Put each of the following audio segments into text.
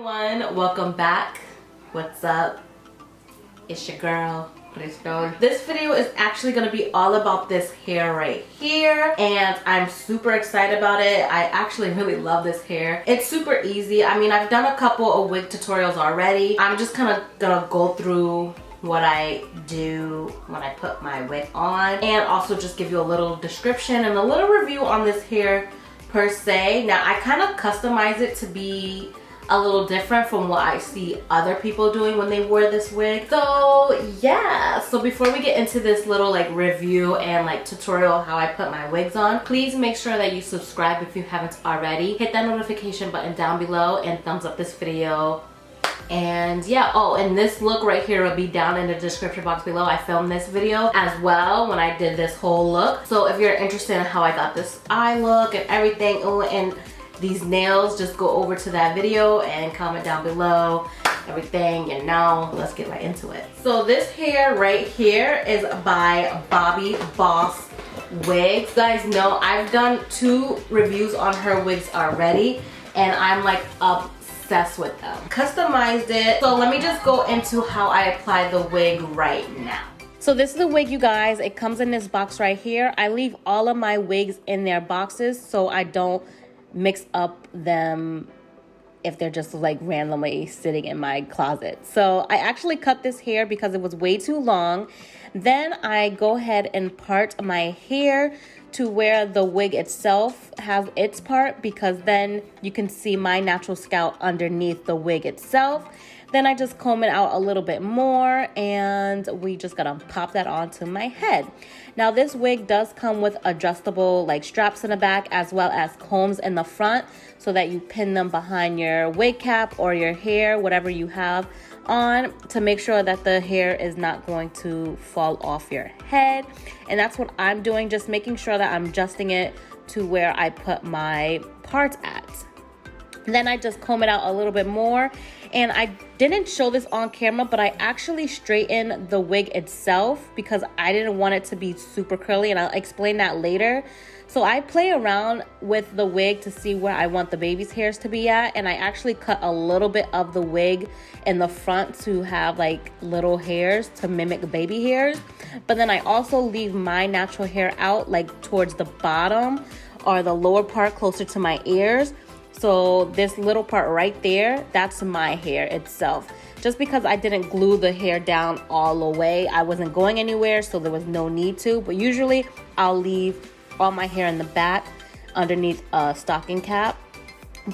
everyone, welcome back. What's up? It's your girl, Puerto. This video is actually going to be all about this hair right here, and I'm super excited about it. I actually really love this hair. It's super easy. I mean, I've done a couple of wig tutorials already. I'm just kind of gonna go through what I do when I put my wig on, and also just give you a little description and a little review on this hair per se. Now, I kind of customize it to be a little different from what I see other people doing when they wear this wig. So yeah, so before we get into this little like review and like tutorial how I put my wigs on, please make sure that you subscribe if you haven't already. Hit that notification button down below and thumbs up this video. And yeah, oh, and this look right here will be down in the description box below. I filmed this video as well when I did this whole look. So if you're interested in how I got this eye look and everything, oh, and these nails, just go over to that video and comment down below everything, and now let's get right into it. So this hair right here is by Bobbi Boss Wigs. You guys know I've done 2 reviews on her wigs already, and I'm like obsessed with them. Customized it. So let me just go into how I apply the wig right now. So this is the wig, you guys. It comes in this box right here. I leave all of my wigs in their boxes so I don't mix up them if they're just like randomly sitting in my closet. So I actually cut this hair because it was way too long. Then I go ahead and part my hair to where the wig itself has its part, because then you can see my natural scalp underneath the wig itself. Then I just comb it out a little bit more, and we just gotta pop that onto my head. Now this wig does come with adjustable like straps in the back as well as combs in the front, so that you pin them behind your wig cap or your hair, whatever you have on, to make sure that the hair is not going to fall off your head. And that's what I'm doing, just making sure that I'm adjusting it to where I put my parts at. Then I just comb it out a little bit more, and I didn't show this on camera, but I actually straightened the wig itself because I didn't want it to be super curly, and I'll explain that later. So I play around with the wig to see where I want the baby's hairs to be at, and I actually cut a little bit of the wig in the front to have like little hairs to mimic baby hairs. But then I also leave my natural hair out like towards the bottom or the lower part closer to my ears. So this little part right there, that's my hair itself. Just because I didn't glue the hair down all the way, I wasn't going anywhere, so there was no need to. But usually I'll leave all my hair in the back underneath a stocking cap.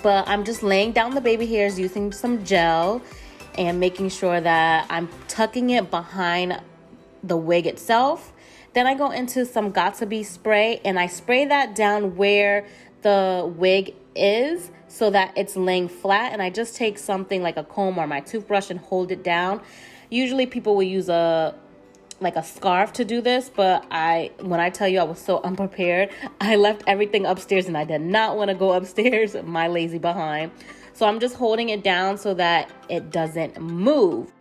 But I'm just laying down the baby hairs using some gel and making sure that I'm tucking it behind the wig itself. Then I go into some Bobbie spray, and I spray that down where the wig is so that it's laying flat, and I just take something like a comb or my toothbrush and hold it down. Usually people will use a scarf to do this, but when I tell you I was so unprepared, I left everything upstairs and I did not want to go upstairs, my lazy behind. So I'm just holding it down so that it doesn't move.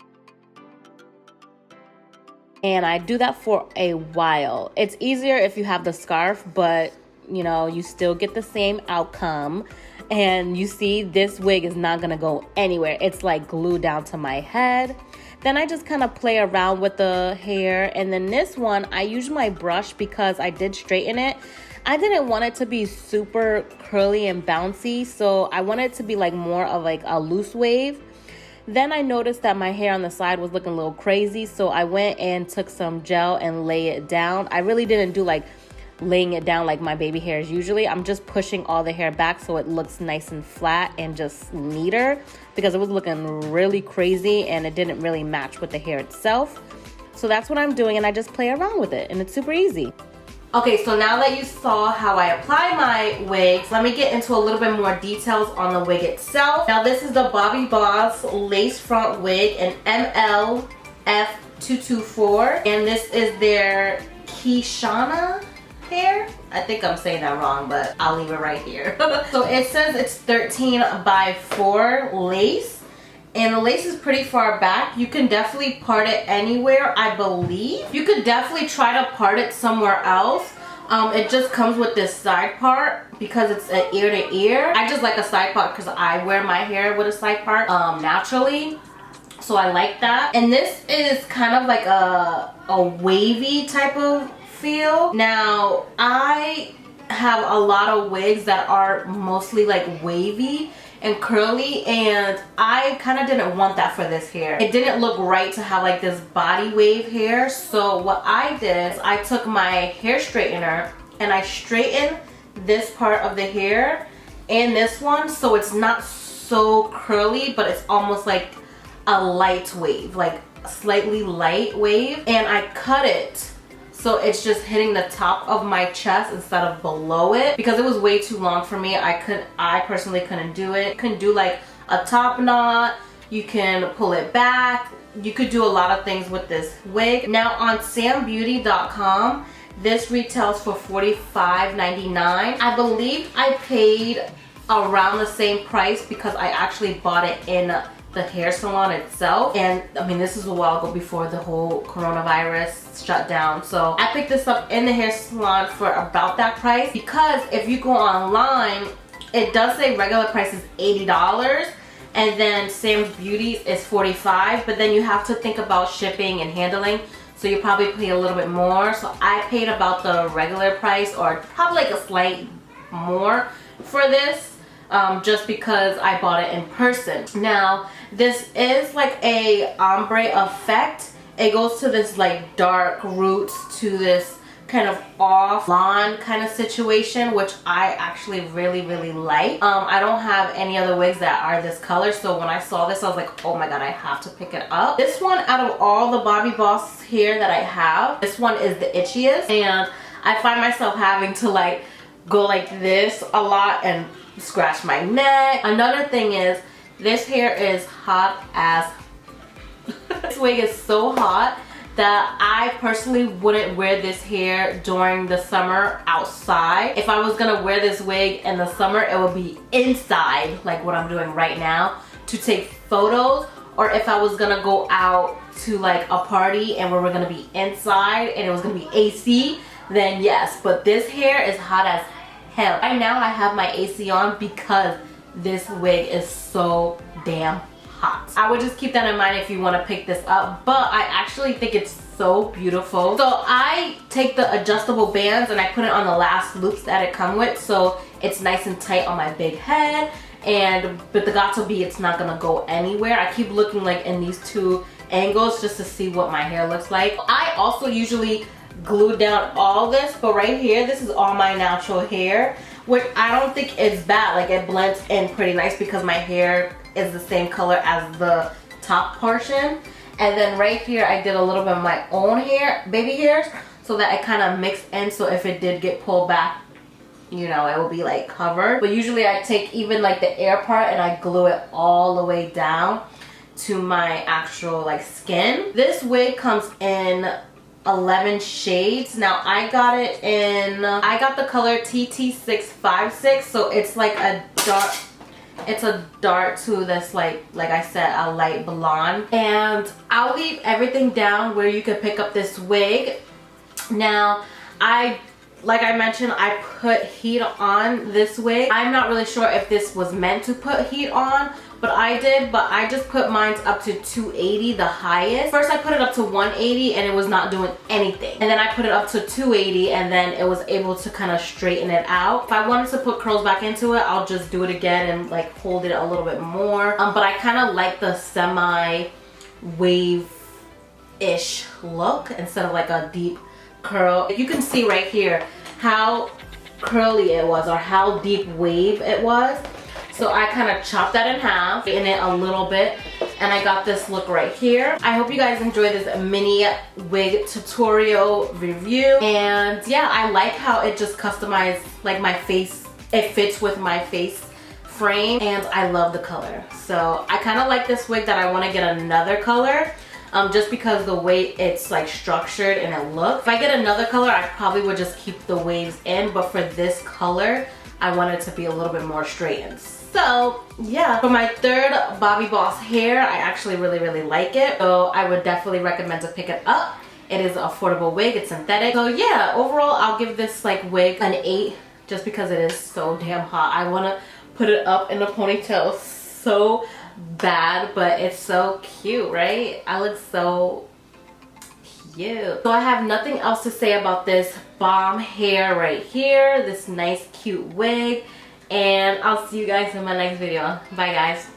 And I do that for a while. It's easier if you have the scarf, but you know, you still get the same outcome. And you see, this wig is not gonna go anywhere. It's like glued down to my head. Then I just kind of play around with the hair. And then this one, I use my brush because I did straighten it. I didn't want it to be super curly and bouncy, so I wanted it to be like more of like a loose wave. Then I noticed that my hair on the side was looking a little crazy, so I went and took some gel and lay it down. I really didn't do like laying it down like my baby hairs usually. I'm just pushing all the hair back so it looks nice and flat and just neater, because it was looking really crazy and it didn't really match with the hair itself. So that's what I'm doing, and I just play around with it, and it's super easy. Okay, so now that you saw how I apply my wigs, let me get into a little bit more details on the wig itself. Now this is the Bobbi Boss lace front wig in Mlf224, and this is their Keeshana hair. I think I'm saying that wrong, but I'll leave it right here. So it says it's 13x4 lace, and the lace is pretty far back. You can definitely part it anywhere, I believe. You could definitely try to part it somewhere else, It just comes with this side part because it's an ear to ear. I just like a side part because I wear my hair with a side part naturally. So I like that. And this is kind of like a wavy type of feel. Now, I have a lot of wigs that are mostly like wavy and curly, and I kind of didn't want that for this hair. It didn't look right to have like this body wave hair. So what I did is I took my hair straightener and I straightened this part of the hair and this one, so it's not so curly, but it's almost like a light wave, like a slightly light wave. And I cut it so it's just hitting the top of my chest instead of below it, because it was way too long for me. I personally couldn't do it. You can do like a top knot, you can pull it back, you could do a lot of things with this wig. Now on sambeauty.com, this retails for $45.99. I believe I paid around the same price because I actually bought it in the hair salon itself. And I mean, this is a while ago before the whole coronavirus shut down. So I picked this up in the hair salon for about that price, because if you go online, it does say regular price is $80 and then Sam's Beauty is $45, but then you have to think about shipping and handling, so you probably pay a little bit more. So I paid about the regular price, or probably like a slight more for this, just because I bought it in person. Now, this is like a ombre effect. It goes to this like dark roots to this kind of off blonde kind of situation, which I actually really like. I don't have any other wigs that are this color, so when I saw this I was like, oh my god, I have to pick it up. This one, out of all the Bobbi Boss hair that I have, this one is the itchiest, and I find myself having to like go like this a lot and scratch my neck. Another thing is, this hair is hot as this wig is so hot that I personally wouldn't wear this hair during the summer outside. If I was gonna wear this wig in the summer, it would be inside, like what I'm doing right now, to take photos. Or if I was gonna go out to like a party and we were gonna be inside and it was gonna be AC, then yes. But this hair is hot as hell. Right now I have my AC on because this wig is so damn hot. I would just keep that in mind if you want to pick this up, but I actually think it's so beautiful. So I take the adjustable bands and I put it on the last loops that it come with, so it's nice and tight on my big head. And with the Gatto B, it's not gonna go anywhere. I keep looking like in these two angles just to see what my hair looks like. I also usually glue down all this, but right here, this is all my natural hair, which I don't think is bad. Like, it blends in pretty nice because my hair is the same color as the top portion. And then right here, I did a little bit of my own hair, baby hairs, so that it kind of mixed in, so if it did get pulled back, you know, it will be like covered. But usually I take even like the air part and I glue it all the way down to my actual like skin. This wig comes in 11 shades. Now I got it in, I got the color TT656, so it's like a dark, it's a dark to this like I said, a light blonde. And I'll leave everything down where you can pick up this wig. Now like I mentioned, I put heat on this wig. I'm not really sure if this was meant to put heat on, but I did. But I just put mine up to 280, the highest. First I put it up to 180 and it was not doing anything. And then I put it up to 280 and then it was able to kind of straighten it out. If I wanted to put curls back into it, I'll just do it again and like hold it a little bit more. But I kind of like the semi wave-ish look instead of like a deep curl. You can see right here how curly it was, or how deep wave it was. So I kind of chopped that in half, in it a little bit, and I got this look right here. I hope you guys enjoyed this mini wig tutorial review. And yeah, I like how it just customized like my face. It fits with my face frame, and I love the color. So I kind of like this wig that I want to get another color. Just because the way it's like structured and it looks. If I get another color, I probably would just keep the waves in, but for this color, I want it to be a little bit more straightened. So yeah, for my third Bobbi Boss hair, I actually really like it. So I would definitely recommend to pick it up. It is an affordable wig. It's synthetic. So yeah, overall I'll give this like wig an 8 just because it is so damn hot. I want to put it up in a ponytail so bad, but it's so cute, right? I look so cute. So I have nothing else to say about this bomb hair right here, this nice cute wig, and I'll see you guys in my next video. Bye guys.